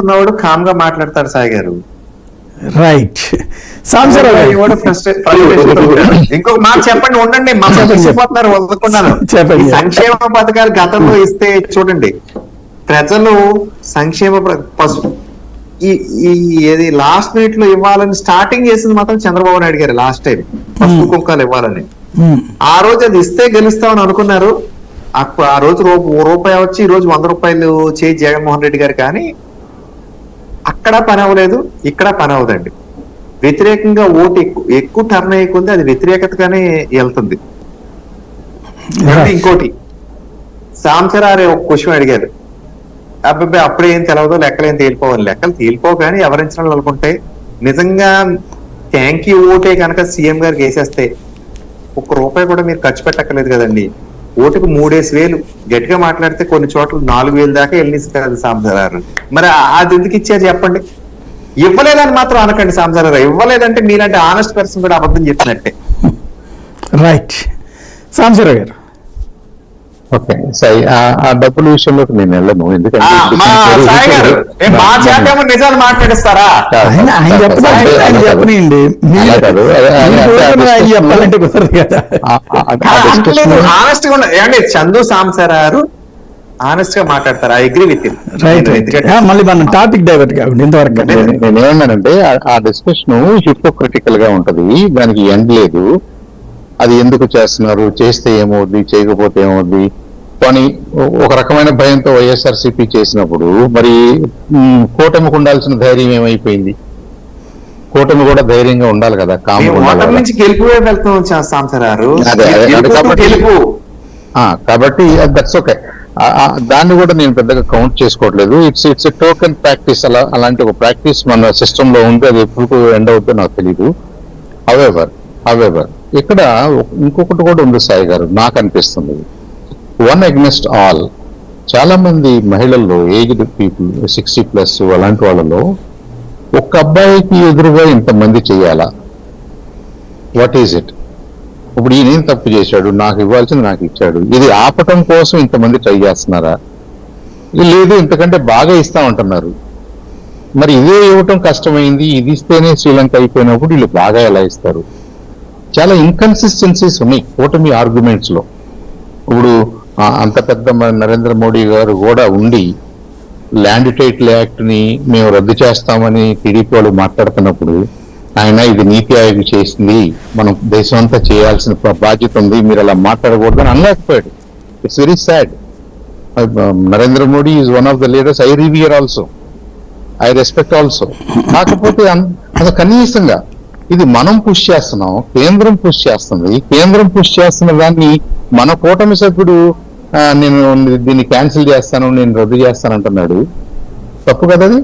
ఉన్నవాడు కామ్ గా మాట్లాడతారు సాయి గారు. రైట్. ఇంకొక మాట చెప్పండి, ఉండండి, మర్చిపోతున్నారు వదులుకున్నాను. సంక్షేమ పథకాలు గతంలో ఇస్తే చూడండి, ప్రజలు సంక్షేమ ఏది లాస్ట్ మినిట్ లో ఇవ్వాలని స్టార్టింగ్ చేసింది మాత్రం చంద్రబాబు నాయుడు గారు. లాస్ట్ టైం పసుపు కుంకాలు ఇవ్వాలని ఆ రోజు అది ఇస్తే గెలుస్తామని అనుకున్నారు. ఆ రోజు రూపాయి వచ్చి ఈ రోజు 100 రూపాయలు చేయి జగన్మోహన్ రెడ్డి గారు. కానీ అక్కడ పని అవ్వలేదు, ఇక్కడ పని అవ్వదండి. వ్యతిరేకంగా ఓటు ఎక్కువ టర్న్ అయ్యకుంది, అది వ్యతిరేకతగానే వెళ్తుంది. ఇంకోటి సాంసరారే ఒక క్వశ్చన్ అడిగారు, అబ్బాయి అప్పుడేం తెలవదు, లెక్కలేం తేలిపోవాలి. లెక్కలు తేలిపోవు కానీ ఎవరించడం అనుకుంటే నిజంగా థ్యాంక్ యూ ఓటే కనుక సీఎం గారికి వేసేస్తే ₹1 కూడా మీరు ఖర్చు పెట్టక్కర్లేదు కదండి. ఓటుకు 3,000 గట్టిగా మాట్లాడితే కొన్ని చోట్ల 4,000 దాకా వెళ్ళి కాదు సాంసరారు. మరి అది ఎందుకు ఇచ్చారు చెప్పండి? ఇవ్వలేదని మాత్రం అనకండి సాంసరారు. ఇవ్వలేదంటే మీలాంటి ఆనెస్ట్ పర్సన్ కూడా అబద్ధం చెప్పినట్టే. రైట్. సాంసరావు గారు, ఓకే సాయి, ఆ డబ్బుల విషయంలోకి నేను వెళ్ళను. ఎందుకంటే నిజాలు మాట్లాడిస్తారా? చందు సాంసరారు ఆనెస్ట్ గా మాట్లాడతారు. ఐ అగ్రీ విత్ మళ్ళీ మనం టాపిక్ డైవర్ట్ కాకుండా ఇంతవరకు నేనేమన్నానంటే ఆ డిస్కషన్ హిపోక్రిటికల్ గా ఉంటది, దానికి ఎండ్ లేదు. అది ఎందుకు చేస్తున్నారు, చేస్తే ఏమవుద్ది, చేయకపోతే ఏమవుద్ది కానీ ఒక రకమైన భయంతో వైఎస్ఆర్సీపీ చేసినప్పుడు మరి కూటమికి ఉండాల్సిన ధైర్యం ఏమైపోయింది? కూటమి కూడా ధైర్యంగా ఉండాలి కదా. కాబట్టి దట్స్ ఓకే. దాన్ని కూడా నేను పెద్దగా కౌంట్ చేసుకోవట్లేదు. It's token practice. అలాంటి ఒక ప్రాక్టీస్ మన సిస్టమ్ లో ఉంది. అది ఎప్పుడు ఎండ్ అవుతుందో నాకు తెలియదు. హవెవర్ ఇక్కడ ఇంకొకటి కూడా ఉంది సాయి గారు, నాకు అనిపిస్తుంది. One against all. చాలా మంది మహిళల్లో, ఏజ్డ్ పీపుల్ 60+ అలాంటి వాళ్ళలో ఒక్క అబ్బాయికి ఎదురుగా ఇంతమంది చేయాలా? What is it? ఇప్పుడు ఈయన తప్పు చేశాడు, నాకు ఇవ్వాల్సింది నాకు ఇచ్చాడు, ఇది ఆపటం కోసం ఇంతమంది ట్రై చేస్తున్నారా? లేదు, ఇంతకంటే బాగా ఇస్తామంటున్నారు. మరి ఇదే ఇవ్వటం కష్టమైంది, ఇది ఇస్తేనే శ్రీలంక అయిపోయినప్పుడు వీళ్ళు బాగా ఎలా ఇస్తారు? చాలా ఇన్కన్సిస్టెన్సీస్ ఉన్నాయి కూటమి ఆర్గ్యుమెంట్స్ లో. ఇప్పుడు అంత పెద్ద నరేంద్ర మోడీ గారు కూడా ఉండి ల్యాండ్ టైటిల్ యాక్ట్ ని మేము రద్దు చేస్తామని టీడీపీ వాళ్ళు మాట్లాడుతున్నప్పుడు ఆయన ఇది నీతి ఆయోగ్ చేసింది, మనం దేశం అంతా చేయాల్సిన బాధ్యత ఉంది, మీరు అలా మాట్లాడకూడదు అని అనలేకపోయాడు. It's very sad. Narendra Modi is one of the leaders I revere also, I respect also. కాకపోతే అసలు కనీసంగా ఇది మనం పుష్ చేస్తున్నాం, కేంద్రం పుష్ చేస్తుంది. కేంద్రం పుష్ చేస్తున్న దాన్ని మన కూటమి సభ్యుడు నేను దీన్ని క్యాన్సిల్ చేస్తాను, నేను రద్దు చేస్తాను అంటున్నాడు. తప్పు కదా అది?